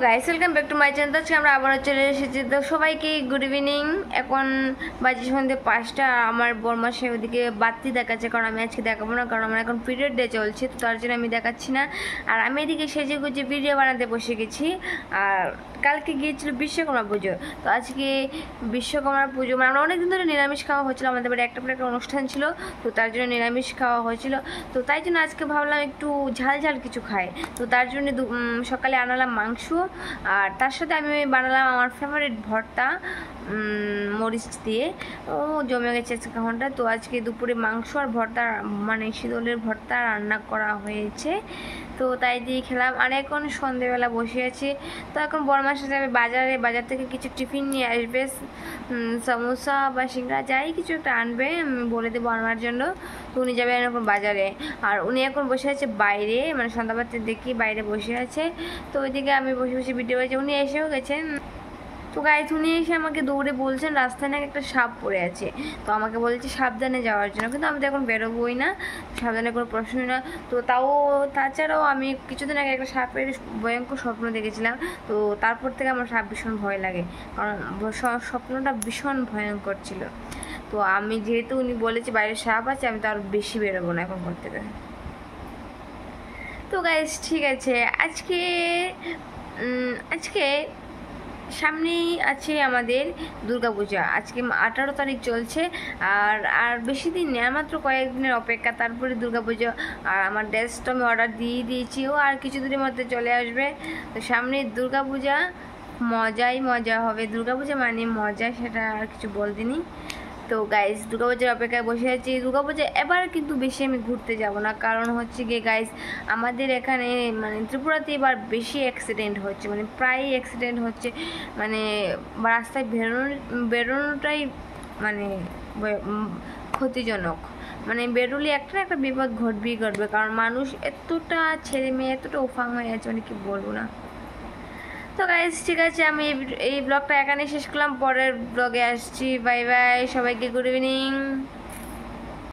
Guys, welcome back to my channel. আজকে আমরা আবারও চলে এসেছি। তো সবাইকে গুড ইভিনিং। এখন বাজে সন্ধ্যে 5টা। আমার বরমাসে ওদিকে বাতি দেখাচ্ছে, কারণ আমি আজকে দেখাবো না, কারণ আমার এখন পিরিয়ড ডে চলছে, তো তার জন্য আমি দেখাচ্ছি না। আর আমি এদিকে সেজে গুজে ভিডিও বানাতে বসে গেছি। আর কালকে গিয়েছিল বিশ্বকর্মা পুজো, তো আজকে বিশ্বকর্মা পুজো মানে আমরা অনেকদিন ধরে নিরামিষ খাওয়া হচ্ছিলো, আমাদের বাড়ি একটা পরে একটা অনুষ্ঠান ছিল, তো তার জন্য নিরামিষ খাওয়া হয়েছিল। তো তাই জন্য আজকে ভাবলাম একটু ঝাল ঝাল কিছু খাই, তো তার জন্য সকালে আনালাম মাংস, আর তার সাথে আমি বানালাম আমার ফেভারিট ভর্তা মরিচ দিয়ে। ও জমে গেছে আজকে খাওয়াটা। তো আজকে দুপুরে মাংস আর ভর্তা মানে শীতলের ভর্তা রান্না করা হয়েছে, তো তাই দিয়ে খেলাম। আর এখন সন্ধেবেলা বসে আছি। তো এখন বড়মার সাথে যাবে বাজার থেকে কিছু টিফিন নিয়ে আসবে, সমোসা বা সিঙ্গারা যাই কিছু একটা আনবে, আমি বলে দেবো আনার জন্য। তো উনি যাবে এখন বাজারে, আর উনি এখন বসে আছে বাইরে, মানে সন্ধ্যাবাতি দেখি বাইরে বসে আছে। তো ওইদিকে আমি বসে বসে ভিডিও করেছি, উনি এসেও গেছেন। তো গাইস, উনি এসে আমাকে দৌড়ে বলছেন রাস্তায় নাকি একটা সাপ পড়ে আছে, তো আমাকে বলছে সাবধানে যাওয়ার জন্য, কিন্তু আমি তো এখন বেরোবোই না, সাবধানে কোনো প্রশ্নই না। তো তাছাড়াও আমি কিছুদিন আগে একটা সাপের ভয়ঙ্কর স্বপ্ন দেখেছিলাম, তো তারপর থেকে আমার সাপ ভীষণ ভয় লাগে, কারণ স্বপ্নটা ভীষণ ভয়ঙ্কর ছিল। তো আমি যেহেতু উনি বলেছে বাইরে সাপ আছে, আমি তো আরও বেশি বেরোবো না এখন করতে থেকে। তো গাইস ঠিক আছে, আজকে সামনেই আছে আমাদের দুর্গাপূজা। আজকে 18 তারিখ চলছে, আর আর বেশি দিন নেই, আর মাত্র কয়েকদিনের অপেক্ষা, তারপরে দুর্গাপূজা। আর আমার ড্রেসটা আমি অর্ডার দিয়ে দিয়েছি, ও আর কিছুদিনের মধ্যে চলে আসবে। তো সামনে দুর্গাপূজা, মজাই মজা হবে। দুর্গাপূজা মানে মজা, সেটা আর কিছু বলদিনি। তো গাইস, দুর্গাপূজার অপেক্ষায় বসে আছি। দুর্গাপূজা এবার কিন্তু বেশি আমি ঘুরতে যাব না, কারণ হচ্ছে গিয়ে গাইস, আমাদের এখানে মানে ত্রিপুরাতে এবার বেশি অ্যাক্সিডেন্ট হচ্ছে, মানে প্রায়ই অ্যাক্সিডেন্ট হচ্ছে, মানে রাস্তায় বেরোনোটাই মানে ক্ষতিজনক। মানে বেরোলে একটা একটা বিপদ ঘটবে, কারণ মানুষ এতটা ছেলে মেয়ে এতটা উফাং হয়ে আছে, মানে কি বলবো না। তো গাইস ঠিক আছে, আমি এই ব্লগটা এখানে শেষ করলাম, পরের ব্লগে আসছি। বাই বাই, সবাইকে গুড ইভিনিং।